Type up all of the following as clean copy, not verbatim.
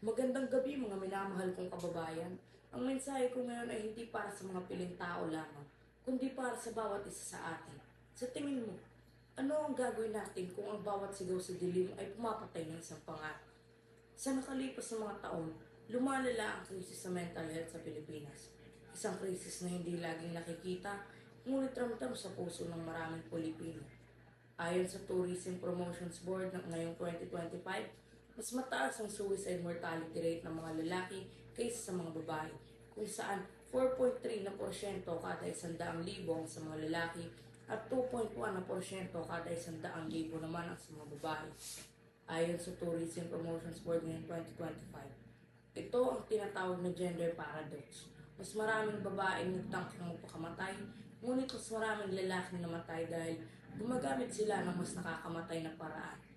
Magandang gabi mga minamahal kong kababayan. Ang mensahe ko ngayon ay hindi para sa mga piling tao lamang, kundi para sa bawat isa sa atin. Sa tingin mo, ano ang gagawin natin kung ang bawat sigaw sa dilim ay pumapatay ng isang pangarap? Sa nakalipas na mga taon, lumalala ang krisis sa mental health sa Pilipinas. Isang krisis na hindi laging nakikita, ngunit ramdam sa puso ng maraming Pilipino. Ayon sa Tourism Promotions Board ng ngayong 2025, mas mataas ang suicide mortality rate ng mga lalaki kaysa sa mga babae, kung saan 4.3% kada 100,000 sa mga lalaki at 2.1% kada 100,000 naman ang sa mga babae. Ayon sa Tourism Promotions Board ngayong 2025, ito ang tinatawag na gender paradox. Mas maraming babaeng nagtangkang magpakamatay, ngunit mas maraming lalaking namatay dahil gumagamit sila ng mas nakakamatay na paraan.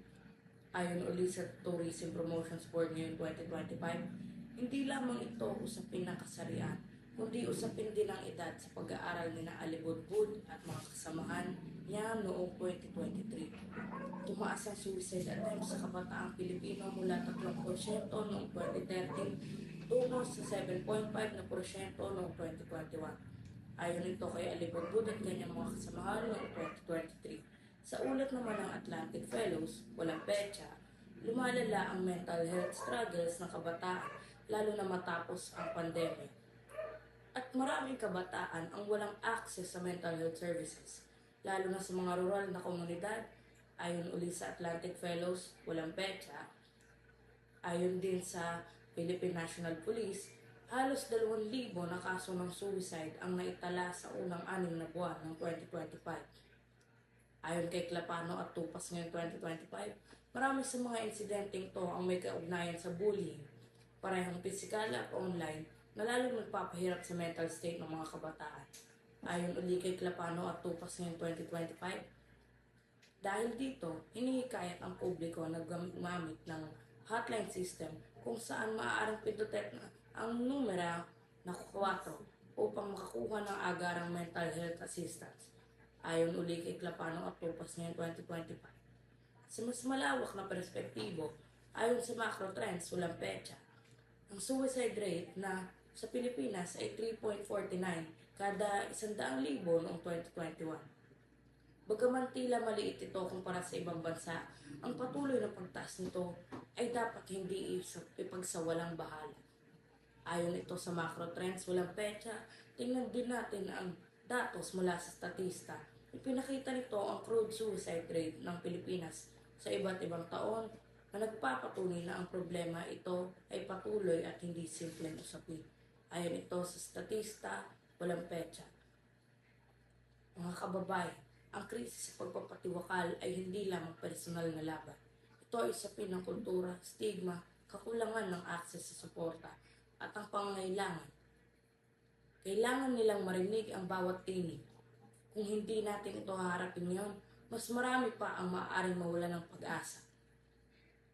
Ayon ulit sa Tourism Promotions Board ngayong 2025, hindi lamang ito usapin ng kasarian, kundi usapin din ang edad sa pag-aaral ni na Alibudbud at mga kasamahan niya noong 2023. Tumaas ang suicide attempts sa kabataang Pilipino mula 3% noong 2013 tungo sa 7.5% noong 2021. Ayon ito kay Alibudbud at kanyang mga kasamahan noong 2023. Sa ulat naman ng Atlantic Fellows, walang petsa, lumalala ang mental health struggles ng kabataan lalo na matapos ang pandemya. At maraming kabataan ang walang access sa mental health services, lalo na sa mga rural na komunidad. Ayon uli sa Atlantic Fellows, walang petsa. Ayon din sa Philippine National Police, halos 2,000 na kaso ng suicide ang naitala sa unang 6 na buwan ng 2025. Ayon kay Clapano at Tupas ngayong 2025, marami sa mga insidenteng to ang may kaugnayan sa bullying, parehong pisikal at online, na lalong nagpapahirap sa mental state ng mga kabataan. Ayon uli kay Clapano at Tupas ngayong 2025, dahil dito, hinihikayat ang publiko na gumamit ng hotline system kung saan maaaring pindutin ang numero na 4 upang makakuha ng agarang mental health assistance. Ayon uli kay Clapano at Tupas ngayong 2025. Sa mas malawak na perspektibo, ayon sa macro trends, walang petsa, ang suicide rate na sa Pilipinas ay 3.49 kada 100,000 noong 2021. Bagaman tila maliit ito kumpara sa ibang bansa, ang patuloy na pagtaas nito ay dapat hindi ipagsawalang bahala. Ayon ito sa macro trends, walang petsa, tingnan din natin ang datos mula sa statista. Ipinakita nito ang crude suicide rate ng Pilipinas sa iba't ibang taon na nagpapatunay na ang problema ito ay patuloy at hindi simpleng usapin. Ayon ito sa statista, walang petsa. Mga kababayan, ang krisis sa pagpapatiwakal ay hindi lamang personal na laban. Ito ay usapin ng kultura, stigma, kakulangan ng akses sa suporta, at ang pangangailangan. Kailangan nilang marinig ang bawat tinig. Kung hindi natin ito haharapin ngayon, mas marami pa ang maaaring mawala ng pag-asa.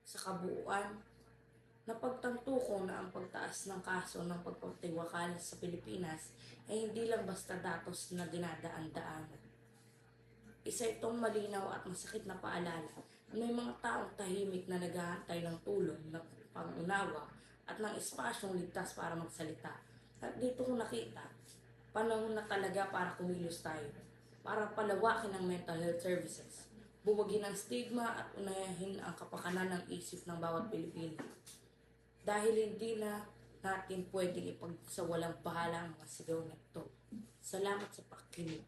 Sa kabuuan, napagtanto ko na ang pagtaas ng kaso ng pagpapatiwakal sa Pilipinas ay hindi lang basta datos na dinadaan-daanan. Isa itong malinaw at masakit na paalala na may mga taong tahimik na naghahantay ng tulong, ng pangunawa at ng espasyong ligtas para magsalita. At dito ko nakita, panahon na talaga para kumilos tayo, para palawakin ang mental health services, buwagin ang stigma at unahin ang kapakanan ng isip ng bawat Pilipino. Dahil hindi na natin pwedeng ipagsawalang bahala ang mga sigaw na ito. Salamat sa pakikinig.